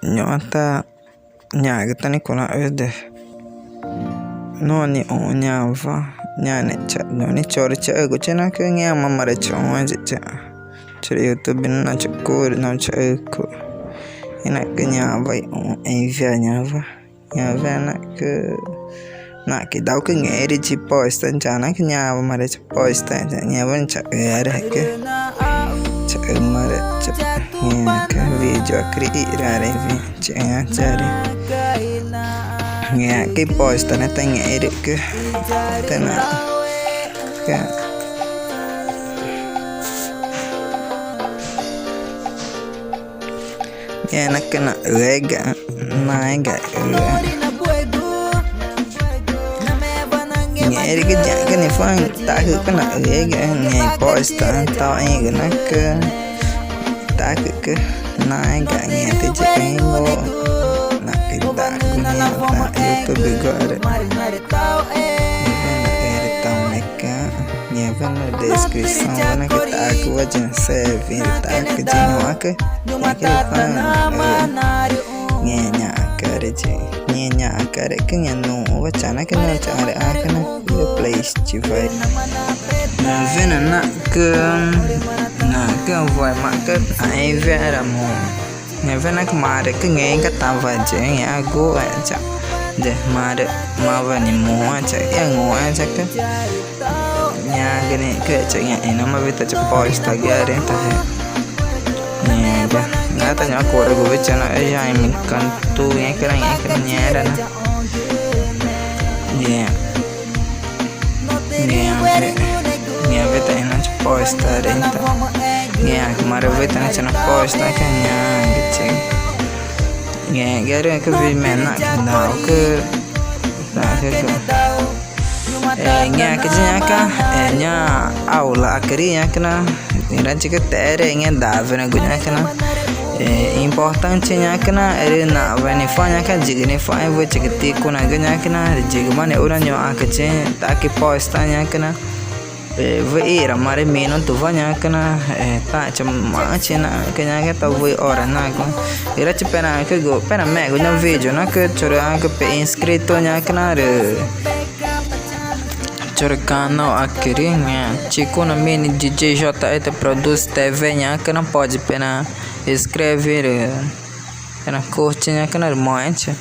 Nyota nyaga ni kuna öde noni onyava nyane cha noni chori cha ego chena ke nyama mare chonwa cha chiri YouTube na chukuri na cha ego ina ke nyava envia nyava na ke dau ke ngeri chi posta chana ke nyava mare cha posta nyava cha era ke cha mare cha ke video creare cha cari nghe cái post này ta nghe được cái tên là cái nghe nó cái nào gà này gà nghe cái dạng cái này phải ta cứ cái nào gà nghe post tao anh cái nó cái ta cứ cái này gà nghe thì chỉ cái ngô kita punya YouTube juga ada mereka nyevan deskripsi mana kita aku aja save kita kejino ke nyenya akare ke nyano wacana ke no cara akana place civai vena na ke vai market ai vera mo Nevena kemare ke ngeng kata aja ya aku aja deh mare mawa ni mua aja ya ngua aja ke nya gini ke aja ya ini mah beta cepat lagi ada tah nya dah nggak tanya aku ada gue cina ya ini kan tuh ya keranya dan nya beta ini cepat ada nya kemarin beta ini cina post kayaknya nghe cái cái video mà nào cứ nghe cái gì cả nha ao là cái gì nhá cái na chỉ cái tệ nghe đã về nó cái na importante nhá cái na na về này phải nhá cái gì này phải với chỉ cái tí con này cái nhá cái na gì mà này ora nhỏ cái gì ta cái post nhá cái na với era mare meno tu vanya kana ta chama chena kanya ke ta voi ora na ko era chipena ke go pena me go na video na ke chora ke pe inscrito nya kana re chora canal akirinya chico na mini DJ J te produz TV nya kana pode pena escrever pena curte nya kana moente